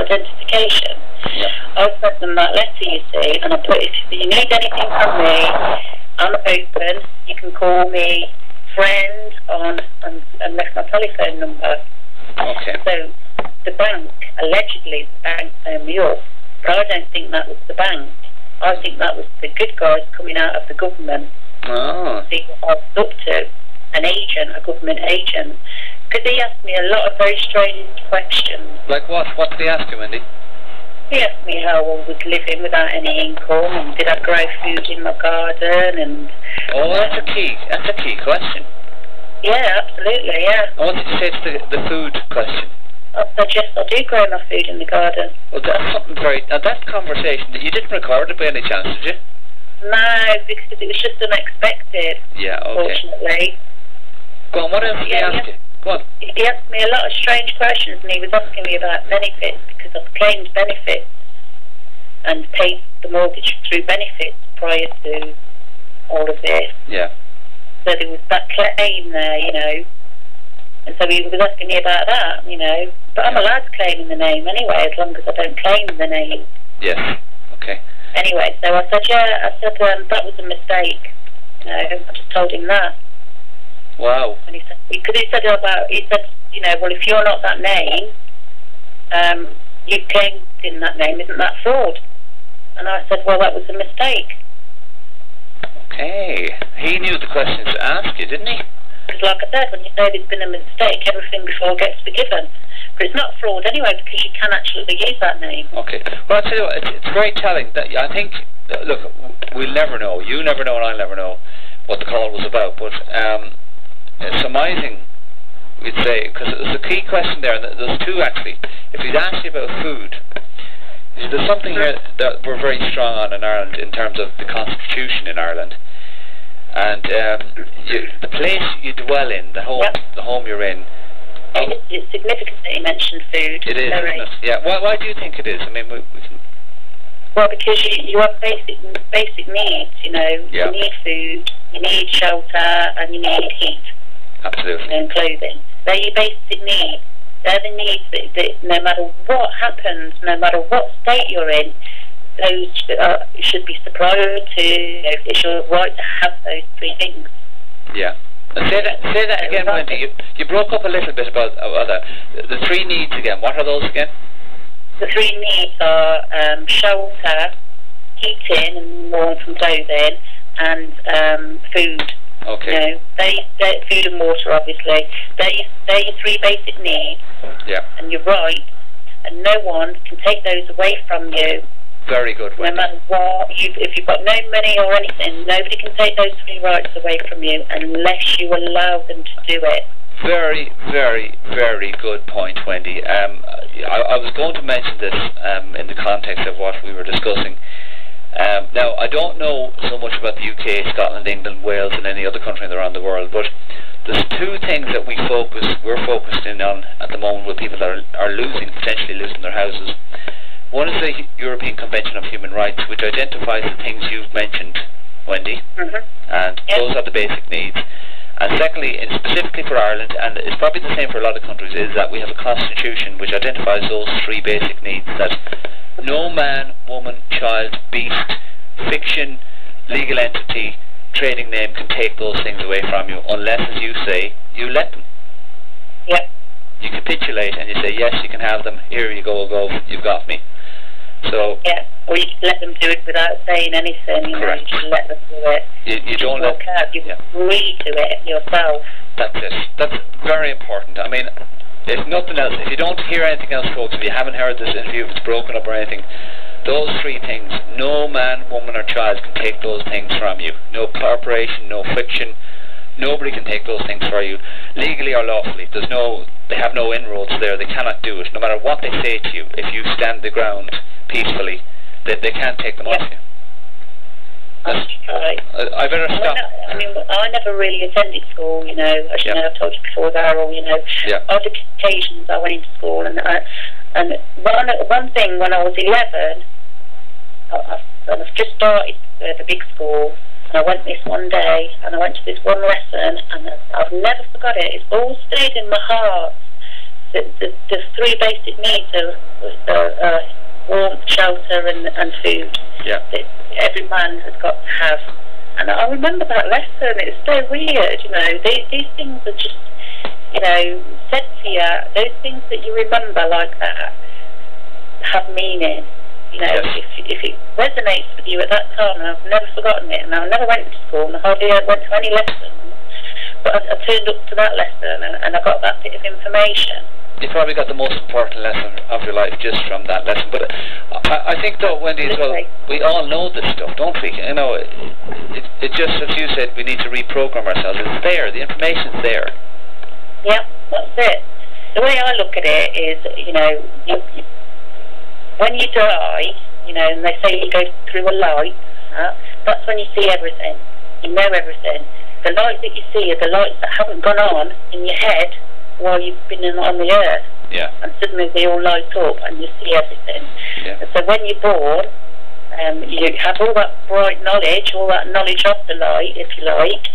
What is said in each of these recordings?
identification. Yeah. I sent them that letter, you see, and I put, if you need anything from me, I'm open. You can call me friend on, and left my telephone number. Okay. So the bank, allegedly the bank phoned me up, but I don't think that was the bank. I think that was the good guys coming out of the government. Oh. See what I was up to, an agent, a government agent. Because he asked me a lot of very strange questions. Like what? What did he ask you, Wendy? He asked me how I was living without any income, and did I grow food in my garden, and... Oh, that's a key question. Yeah, absolutely, yeah. And what did you say to the food question? I said, yes, I do grow my food in the garden. Well, that's something very... that conversation, you didn't record it by any chance, did you? No, because it was just unexpected, Yeah, okay. fortunately. Go on, what else did he ask you? Go on. He asked me a lot of strange questions, and he was asking me about benefits, because I've claimed benefits and paid the mortgage through benefits prior to all of this. Yeah. So there was that claim there, you know. And so he was asking me about that, you know. But I'm allowed to claim in the name anyway, as long as I don't claim the name. Yes. Okay. Anyway, so I said, that was a mistake. You know, I just told him that. Wow. And he said, you know, well, if you're not that name, you claimed in that name, isn't that fraud? And I said, well, that was a mistake. Okay. He knew the questions to ask you, didn't he? Because like I said, when you say there's been a mistake, everything before gets forgiven. But it's not fraud anyway, because you can actually use that name. Okay. Well, I'll tell you what, it's very telling. That I think, look, we'll never know. You never know and I'll never know what the call was about. But it's surmising, we'd say, because there's a key question there, and there's two actually. If he'd asked you about food, there's something here that we're very strong on in Ireland in terms of the Constitution in Ireland. And the place you dwell in, the home you're in. It's significant that you mentioned food. It is, isn't it? Yeah. Why do you think it is? I mean, we can... Well, because you have basic needs. You know, yeah. You need food, you need shelter, and you need heat. Absolutely. And clothing. They're your basic needs. They're the needs that no matter what happens, no matter what state you're in, those should be supplied to. It's your right to have those three things. Yeah. Say that again, Wendy. You broke up a little bit about that. The three needs again. What are those again? The three needs are shelter, heating and warmth and clothing, and food. Okay. You know, they're food and water, obviously. They're your three basic needs. Yeah. And you're right. And no one can take those away from you. Very good, Wendy. No matter what, if you've got no money or anything, nobody can take those three rights away from you unless you allow them to do it. Very, very, very good point, Wendy. I was going to mention this in the context of what we were discussing. Now, I don't know so much about the UK, Scotland, England, Wales, and any other country around the world, but there's two things that we're focused in on at the moment with people that are potentially losing their houses. One is the European Convention of Human Rights, which identifies the things you've mentioned, Wendy, and those are the basic needs. And secondly, and specifically for Ireland, and it's probably the same for a lot of countries, is that we have a constitution which identifies those three basic needs, that no man, woman, child, beast, fiction, legal entity, trading name can take those things away from you unless, as you say, you let them. Yep. You capitulate and you say, yes, you can have them, here you go, you've got me. So, yeah, or you just let them do it without saying anything. You correct. Know, you just let them do it. You don't let them. You agree to it yourself. That's it. That's very important. I mean, if nothing else, if you don't hear anything else, folks, if you haven't heard this interview, if it's broken up or anything, those three things, no man, woman or child can take those things from you. No corporation, no fiction, nobody can take those things from you, legally or lawfully. They have no inroads there, they cannot do it. No matter what they say to you, if you stand the ground peacefully, they can't take them off you. That's right. I better stop. I never really attended school, you know, as you know, I've told you before, Darryl, you know. On occasions I went into school, and one thing, when I was 11, I've just started the big school, and I went this one day, and I went to this one lesson, and I've never forgot it. It's all stayed in my heart. the three basic needs are warmth, shelter, and food. Yeah. That every man has got to have. And I remember that lesson. It's so weird, you know. These things are just, you know, said to you. Those things that you remember like that have meaning. You know, yes. if it resonates with you at that time, and I've never forgotten it. And I never went to school, and I hardly went to any lessons. But I turned up to that lesson, and I got that bit of information. You probably got the most important lesson of your life just from that lesson. But I think, though, Wendy, as well, we all know this stuff, don't we? You know, it just, as you said, we need to reprogram ourselves. It's there. The information's there. Yeah, that's it. The way I look at it is, you know, when you die, you know, and they say you go through a light, that's when you see everything. You know everything. The light that you see are the lights that haven't gone on in your head while you've been on the earth. Yeah. And suddenly they all light up and you see everything. Yeah. And so when you're born, you have all that bright knowledge, all that knowledge of the light, if you like,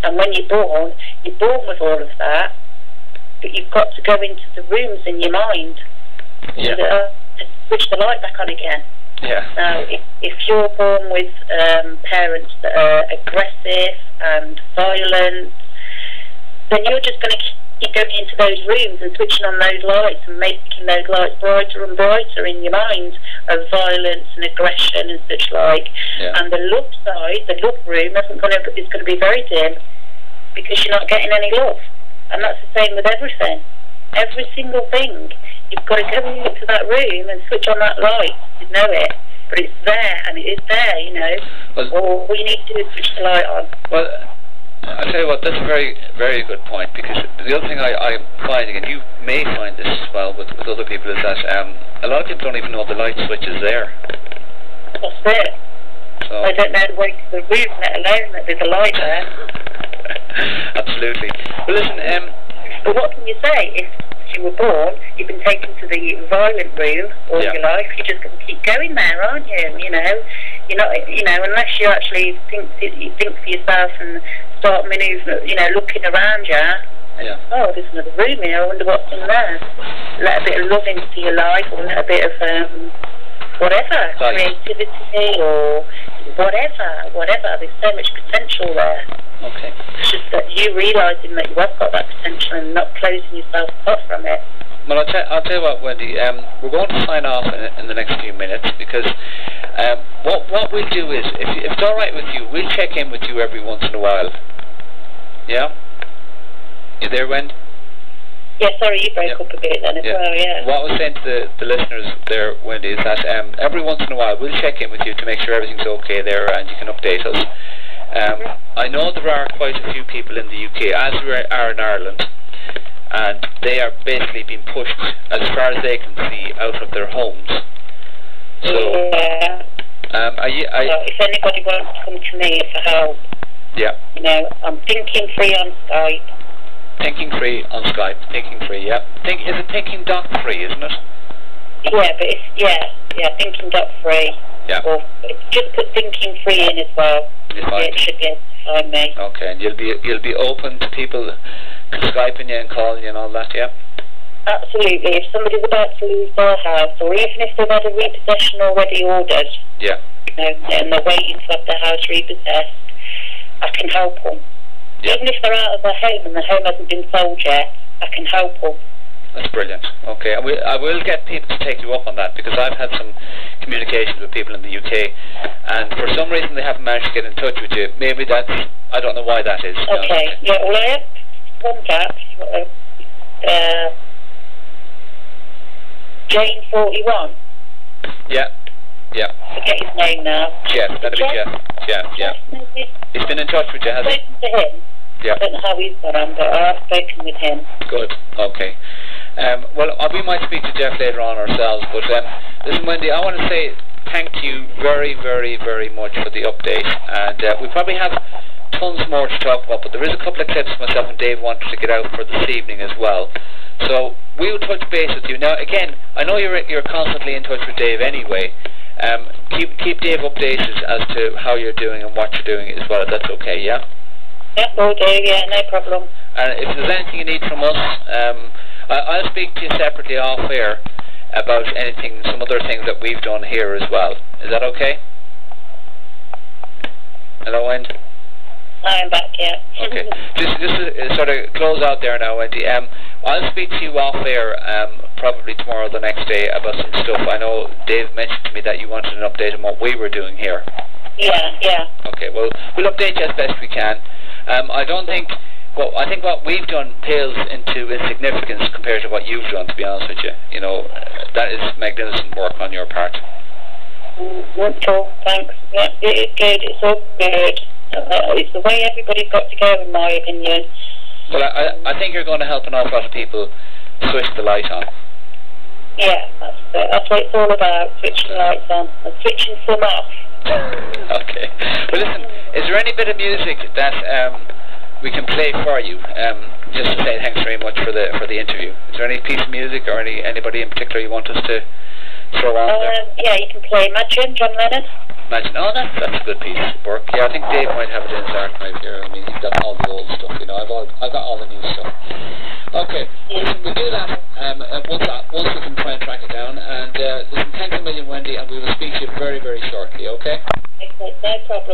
and when you're born with all of that, but you've got to go into the rooms in your mind to switch the light back on again. Yeah. Now, if you're born with parents that are aggressive and violent, then you're just going to keep going into those rooms and switching on those lights and making those lights brighter and brighter in your mind of violence and aggression and such like. Yeah. And the love side, the love room, is going to be very dim because you're not getting any love. And that's the same with everything. Every single thing. You've got to go into that room and switch on that light to know it. But it's there, and it is there, you know. Well, all you need to do is switch the light on. Well, I'll tell you what, that's a very, very good point, because the other thing I'm finding, and you may find this as well with other people, is that a lot of people don't even know the light switch is there. That's it. So I don't know the way to the room, let alone that there's a light there. Absolutely. Well, listen, but what can you say? If you were born, you've been taken to the violent room all your life, you're just going to keep going there, aren't you? You know, you're not, you know, unless you actually think for yourself and start manoeuvring, you know, looking around you. Yeah. Oh, there's another room here. I wonder what's in there. Let a bit of love into your life, or let a bit of whatever, creativity or whatever. There's so much potential there. Okay. It's just that you realising that you have got that potential and not closing yourself off from it. Well, I'll tell you what, Wendy, we're going to sign off in the next few minutes, because what we'll do is, if it's all right with you, we'll check in with you every once in a while. Yeah? You there, Wendy? Yeah, sorry, you broke up a bit then as well, yeah. What I was saying to the listeners there, Wendy, is that every once in a while we'll check in with you to make sure everything's okay there and you can update us. I know there are quite a few people in the UK, as we are in Ireland, and they are basically being pushed as far as they can see out of their homes. So, if anybody wants to come to me for help, you know, I'm thinking free on Skype. Thinking free on Skype. Thinking free, yeah. Is it thinking.free, isn't it? Yeah, but it's thinking.free. Yeah. Or just put thinking free in as well. It should be able to find me. Okay, and you'll be open to people Skyping you and calling you and all that, yeah? Absolutely. If somebody's about to lose their house, or even if they've had a repossession already ordered, you know, and they're waiting to have their house repossessed, I can help them. Yeah. Even if they're out of their home and the home hasn't been sold yet, I can help them. That's brilliant. Okay, I will get people to take you up on that, because I've had some communications with people in the UK, and for some reason they haven't managed to get in touch with you. Maybe that's, I don't know why that is. Okay, yeah, well I have contact Jane 41. Yeah. I forget his name now. Jeff, that'll be Jeff. Yeah. He's been in touch with you, has he? I've spoken to him. Yeah. I don't know how he's got on, but I've spoken with him. Good, okay. Well, we might speak to Jeff later on ourselves, but listen, Wendy, I want to say thank you very, very, very much for the update, and we probably have tons more to talk about, but there is a couple of clips myself and Dave wanted to get out for this evening as well. So we will touch base with you. Now, again, I know you're constantly in touch with Dave anyway. Keep Dave updated as to how you're doing and what you're doing as well, if that's okay, yeah? Yeah, will do, yeah, no problem. And if there's anything you need from us, I'll speak to you separately off air about anything, some other things that we've done here as well. Is that okay? Hello, Wendy? I'm back, yeah. Okay. Just to sort of close out there now, Wendy. I'll speak to you off air probably tomorrow or the next day about some stuff. I know Dave mentioned to me that you wanted an update on what we were doing here. Yeah. Okay, well, we'll update you as best we can. I think what we've done pales into insignificance compared to what you've done, to be honest with you. You know, that is magnificent work on your part. Wonderful, thanks. Yeah, it's good, it's all good. It's the way everybody's got to go, in my opinion. Well, I think you're going to help an awful lot of people switch the light on. Yeah, that's what it's all about, switching the lights on and switching some off. Okay. Well, listen, is there any bit of music that we can play for you, just to say thanks very much for the interview? Is there any piece of music or anybody in particular you want us to throw on there? Yeah, you can play Imagine, John Lennon. Imagine, that's a good piece of work. Yeah, I think Dave might have it in his archive here. I mean, he's got all the old stuff, you know. I've got all the new stuff. Okay, listen, we'll do that once we can try and track it down. And listen, thanks a million, Wendy, and we will speak to you very, very shortly, okay? Okay, no problem.